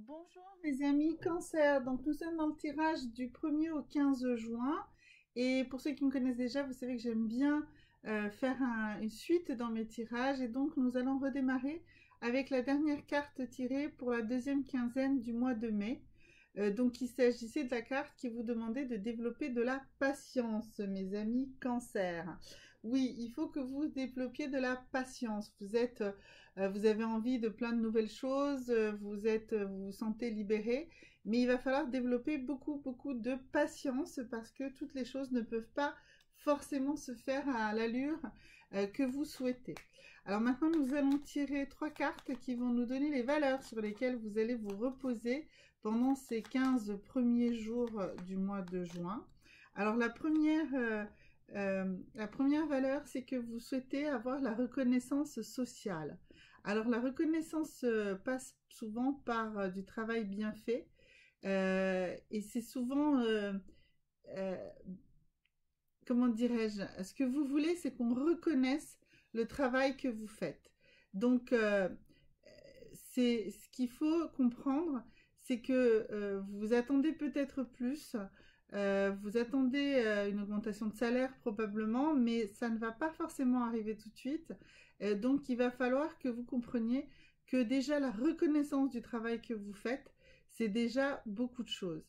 Bonjour mes amis Cancer, donc nous sommes dans le tirage du 1er au 15 juin et pour ceux qui me connaissent déjà, vous savez que j'aime bien faire une suite dans mes tirages et donc nous allons redémarrer avec la dernière carte tirée pour la deuxième quinzaine du mois de mai. Donc il s'agissait de la carte qui vous demandait de développer de la patience, mes amis Cancer. Oui, il faut que vous développiez de la patience. Vous avez envie de plein de nouvelles choses, vous vous sentez libéré, mais il va falloir développer beaucoup de patience parce que toutes les choses ne peuvent pas forcément se faire à l'allure que vous souhaitez. Alors maintenant, nous allons tirer 3 cartes qui vont nous donner les valeurs sur lesquelles vous allez vous reposer pendant ces 15 premiers jours du mois de juin. Alors la première valeur, c'est que vous souhaitez avoir la reconnaissance sociale. Alors la reconnaissance passe souvent par du travail bien fait et c'est souvent, euh, comment dirais-je, ce que vous voulez, c'est qu'on reconnaisse le travail que vous faites. Donc c'est ce qu'il faut comprendre, c'est que vous attendez peut-être plus, vous attendez une augmentation de salaire probablement, mais ça ne va pas forcément arriver tout de suite. Donc il va falloir que vous compreniez que déjà la reconnaissance du travail que vous faites, c'est déjà beaucoup de choses.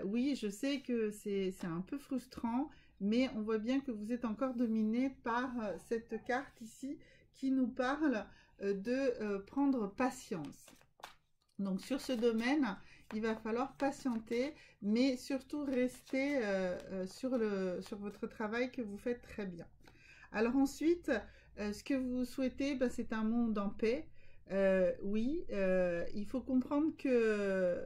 Oui, je sais que c'est un peu frustrant, mais on voit bien que vous êtes encore dominé par cette carte ici qui nous parle de prendre patience. Donc sur ce domaine, il va falloir patienter, mais surtout rester sur votre travail que vous faites très bien. Alors ensuite, ce que vous souhaitez, c'est un monde en paix. Oui, il faut comprendre que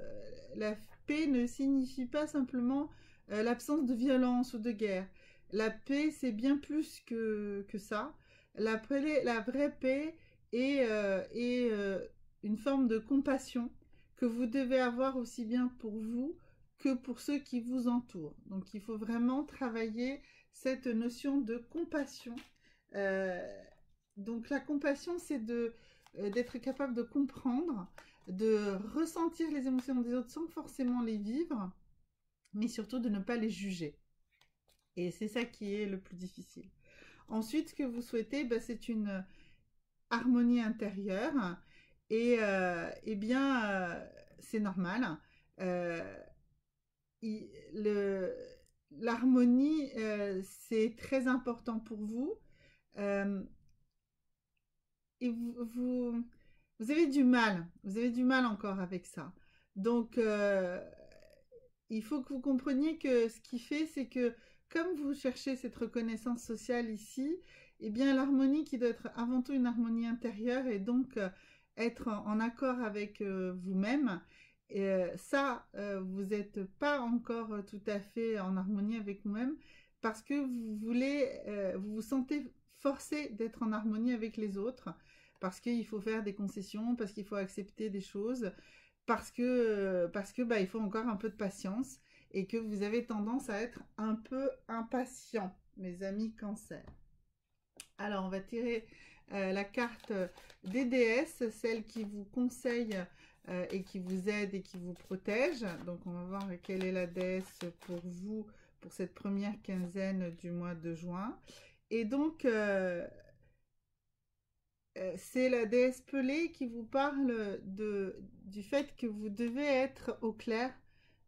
la paix ne signifie pas simplement l'absence de violence ou de guerre. La paix, c'est bien plus que ça. La vraie paix est une forme de compassion que vous devez avoir aussi bien pour vous que pour ceux qui vous entourent. Donc il faut vraiment travailler cette notion de compassion. Euh, donc la compassion, c'est d'être capable de comprendre, de ressentir les émotions des autres sans forcément les vivre, mais surtout de ne pas les juger. Et c'est ça qui est le plus difficile. Ensuite, ce que vous souhaitez, c'est une harmonie intérieure. Et eh bien, c'est normal. Euh, L'harmonie, c'est très important pour vous. Euh, et vous avez du mal. Vous avez du mal encore avec ça. Donc, il faut que vous compreniez que ce qui fait, c'est que comme vous cherchez cette reconnaissance sociale ici, eh bien l'harmonie qui doit être avant tout une harmonie intérieure et donc être en accord avec vous-même, ça, vous n'êtes pas encore tout à fait en harmonie avec vous-même parce que vous vous sentez forcé d'être en harmonie avec les autres, parce qu'il faut faire des concessions, parce qu'il faut accepter des choses, parce que il faut encore un peu de patience et que vous avez tendance à être un peu impatient, mes amis Cancer. Alors, on va tirer la carte des déesses, celle qui vous conseille et qui vous aide et qui vous protège. Donc, on va voir quelle est la déesse pour vous pour cette première quinzaine du mois de juin. Et donc, c'est la déesse Pelée qui vous parle du fait que vous devez être au clair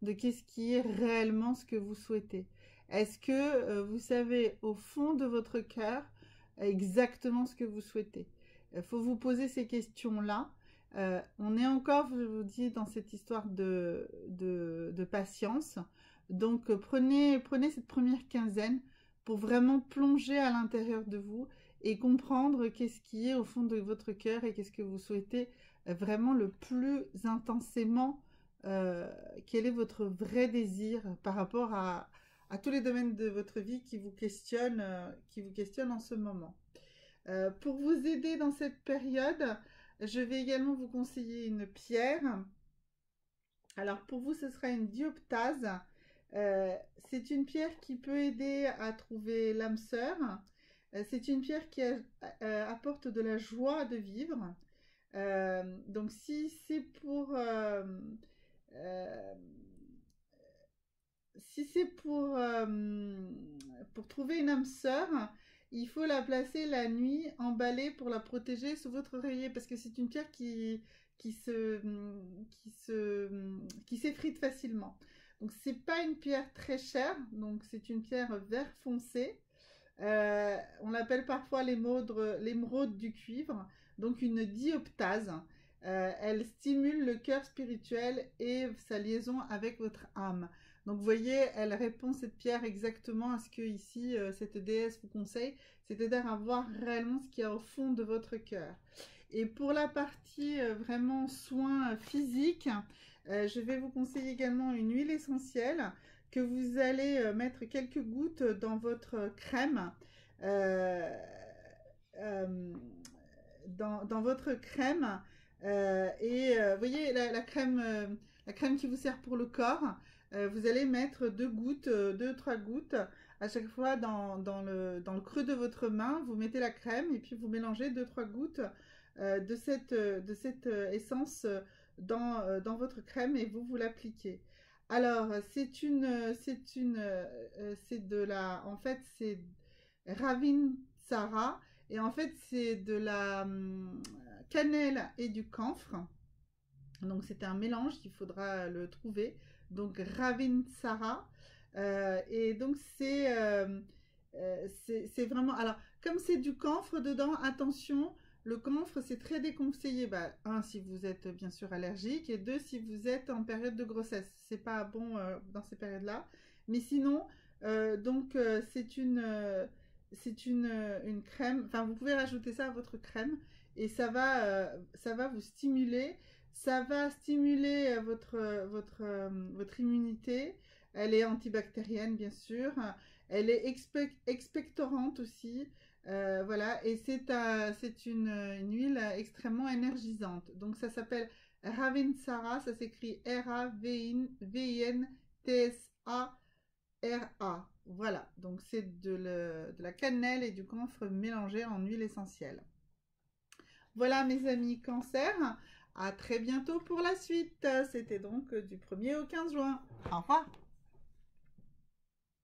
de qu'est-ce qui est réellement ce que vous souhaitez. Est-ce que vous savez au fond de votre cœur exactement ce que vous souhaitez? Il faut vous poser ces questions-là. On est encore, je vous dis, dans cette histoire de patience. Donc prenez cette première quinzaine pour vraiment plonger à l'intérieur de vous et comprendre qu'est-ce qui est au fond de votre cœur et qu'est-ce que vous souhaitez vraiment le plus intensément, quel est votre vrai désir par rapport à tous les domaines de votre vie qui vous questionnent en ce moment. Pour vous aider dans cette période, je vais également vous conseiller une pierre. Alors pour vous, ce sera une dioptase. C'est une pierre qui peut aider à trouver l'âme sœur. C'est une pierre qui apporte de la joie de vivre. Donc si c'est pour c'est pour trouver une âme sœur, il faut la placer la nuit emballée pour la protéger sous votre oreiller parce que c'est une pierre qui s'effrite facilement. Donc c'est pas une pierre très chère, donc c'est une pierre vert foncé. On l'appelle parfois l'émeraude du cuivre, donc une dioptase. Elle stimule le cœur spirituel et sa liaison avec votre âme. Donc vous voyez, elle répond cette pierre exactement à ce que ici cette déesse vous conseille, c'est-à-dire à voir réellement ce qu'il y a au fond de votre cœur. Et pour la partie vraiment soins physiques, je vais vous conseiller également une huile essentielle que vous allez mettre quelques gouttes dans votre crème. Dans votre crème. Vous voyez la crème qui vous sert pour le corps. Vous allez mettre 2-3 gouttes à chaque fois dans le creux de votre main. Vous mettez la crème et puis vous mélangez 2-3 gouttes de cette essence dans votre crème et vous l'appliquez. Alors, c'est en fait, c'est Ravinsara, et en fait, c'est de la cannelle et du camphre. Donc, c'est un mélange, il faudra le trouver. Donc, Ravinsara. Et donc, c'est vraiment... Alors, comme c'est du camphre dedans, attention, le camphre, c'est très déconseillé. Bah, 1, si vous êtes bien sûr allergique, et 2, si vous êtes en période de grossesse. C'est pas bon dans ces périodes-là. Mais sinon, c'est une crème. Enfin, vous pouvez rajouter ça à votre crème et ça va vous stimuler. Ça va stimuler votre immunité. Elle est antibactérienne, bien sûr. Elle est expectorante aussi. Voilà, et c'est une huile extrêmement énergisante. Donc ça s'appelle Ravinsara, ça s'écrit Ravinsara. Voilà, donc c'est de la cannelle et du camphre mélangés en huile essentielle. Voilà mes amis Cancer, à très bientôt pour la suite. C'était donc du 1er au 15 juin. Au revoir.